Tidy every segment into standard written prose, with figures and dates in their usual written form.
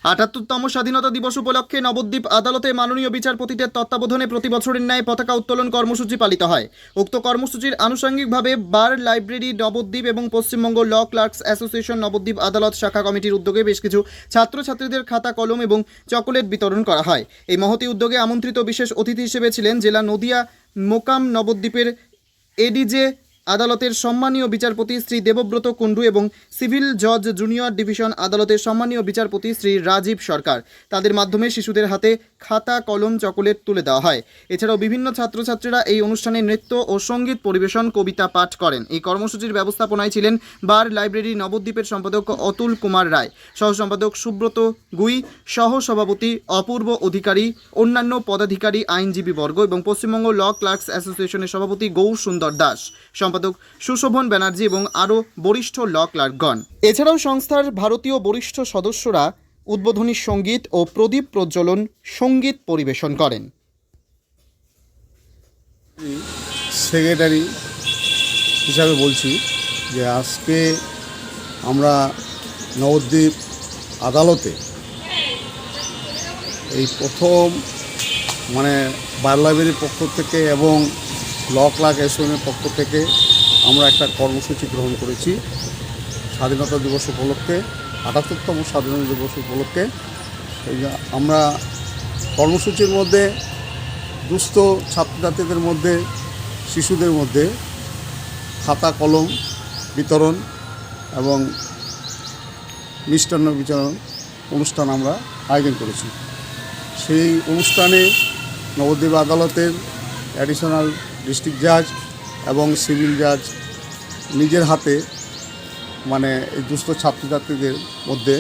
৭৮তম স্বাধীনতা দিবস উপলক্ষে নবদ্বীপ আদালতে মাননীয় বিচারপতিদের তত্ত্বাবধানে প্রতি বছরের ন্যায় পতাকা উত্তোলন কর্মসূচি পালিত হয়। উক্ত কর্মসূচির আনুষঙ্গিকভাবে বার লাইব্রেরি নবদ্বীপ এবং পশ্চিমবঙ্গ ল ক্লার্কস অ্যাসোসিয়েশন নবদ্বীপ আদালত শাখা কমিটির উদ্যোগে বেশ কিছু ছাত্রছাত্রীদের খাতা কলম এবং চকোলেট বিতরণ করা হয়। এই মহতী উদ্যোগে আমন্ত্রিত বিশেষ অতিথি হিসেবে ছিলেন জেলা নদিয়া মোকাম নবদ্বীপের এডিজে আদালতের সম্মানীয় বিচারপতি শ্রী দেবব্রত কুণ্ডু এবং সিভিল জজ জুনিয়র ডিভিশন আদালতের সম্মানীয় বিচারপতি শ্রী রাজীব সরকার। তাদের মাধ্যমে শিশুদের হাতে খাতা কলম চকোলেট তুলে দেওয়া হয়। এছাড়াও বিভিন্ন ছাত্রছাত্রীরা এই অনুষ্ঠানে নৃত্য ও সঙ্গীত পরিবেশন, কবিতা পাঠ করেন। এই কর্মসূচির ব্যবস্থাপনায় ছিলেন বার লাইব্রেরি নবদ্বীপের সম্পাদক অতুল কুমার রায়, সহ সম্পাদক সুব্রত গুই, সহ সভাপতি অপূর্ব অধিকারী, অন্যান্য পদাধিকারী, আইনজীবী বর্গ এবং পশ্চিমবঙ্গ ল ক্লার্কস অ্যাসোসিয়েশনের সভাপতি গৌর সুন্দর দাস, সম্পাদক সুশোভন ব্যানার্জি এবং আরও বরিষ্ঠ ল ক্লার্কগণ। এছাড়াও সংস্থার ভারতীয় বরিষ্ঠ সদস্যরা উদ্বোধনী সঙ্গীত ও প্রদীপ প্রজ্বলন সঙ্গীত পরিবেশন করেন। সেক্রেটারি হিসাবে বলছি যে আজকে আমরা নবদ্বীপ আদালতে এই প্রথম বার লাইব্রেরির পক্ষ থেকে এবং ল ক্লার্ক অ্যাসোসিয়েশনের পক্ষ থেকে আমরা একটা কর্মসূচি গ্রহণ করেছি স্বাধীনতা দিবস উপলক্ষে, ৭৮তম স্বাধীনতা দিবস উপলক্ষে। আমরা কর্মসূচির মধ্যে দুস্থ ছাত্রছাত্রীদের মধ্যে, শিশুদের মধ্যে খাতা কলম বিতরণ এবং মিষ্টান্ন বিতরণ অনুষ্ঠান আমরা আয়োজন করেছি। সেই অনুষ্ঠানে নবদ্বীপ আদালতের অ্যাডিশনাল ডিস্ট্রিক্ট জাজ এবং সিভিল জাজ নিজের হাতে এই দুস্থ ছাত্রছাত্রীদের মধ্যে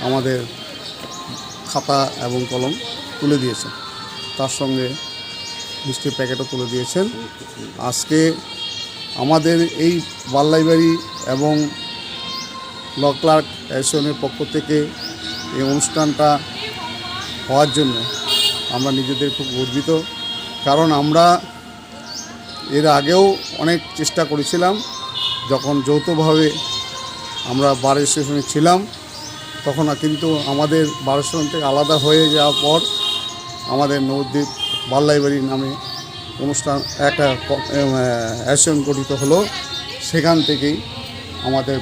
আমাদের খাতা এবং কলম তুলে দিয়েছেন, তার সঙ্গে মিষ্টির প্যাকেটও তুলে দিয়েছেন। আজকে আমাদের এই বার লাইব্রেরি এবং ল ক্লার্ক অ্যাসোসিয়েশনের পক্ষ থেকে এই অনুষ্ঠানটা হওয়ার জন্য আমরা নিজেদের খুব গর্বিত, কারণ আমরা এর আগেও অনেক চেষ্টা করেছিলাম। যখন যৌথভাবে আমরা বার অ্যাসোসিয়েশনে ছিলাম তখন কিন্তু আমাদের বার অ্যাসোসিয়েশন থেকে আলাদা হয়ে যাওয়ার পর আমাদের নবদ্বীপ বার লাইব্রেরি নামে অনুষ্ঠান একটা অ্যাসোসিয়েশন গঠিত হলো। সেখান থেকেই আমাদের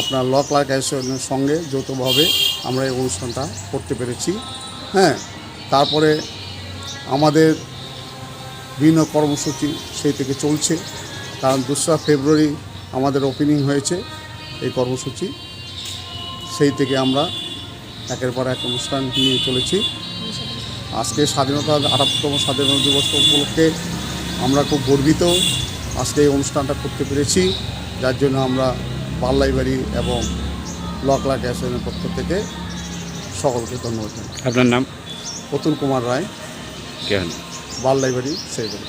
আপনার ল ক্লার্ক অ্যাসোসিয়েশনের সঙ্গে যৌথভাবে আমরা এই অনুষ্ঠানটা করতে পেরেছি। তারপরে আমাদের বিভিন্ন কর্মসূচি সেই থেকে চলছে, কারণ 2রা ফেব্রুয়ারি আমাদের ওপেনিং হয়েছে এই কর্মসূচি। সেই থেকে আমরা একের পর এক অনুষ্ঠান নিয়ে চলেছি। আজকে ৭৮তম স্বাধীনতা দিবস উপলক্ষে আমরা খুব গর্বিত আজকে এই অনুষ্ঠানটা করতে পেরেছি, যার জন্য আমরা বার লাইব্রেরি এবং ল ক্লার্ক অ্যাসোসিয়েশনের পক্ষ থেকে সকলকে ধন্যবাদ জানাই। আপনার নাম? অতুল কুমার রায়, কেন? বার লাইব্রেরি সেক্রেটারি।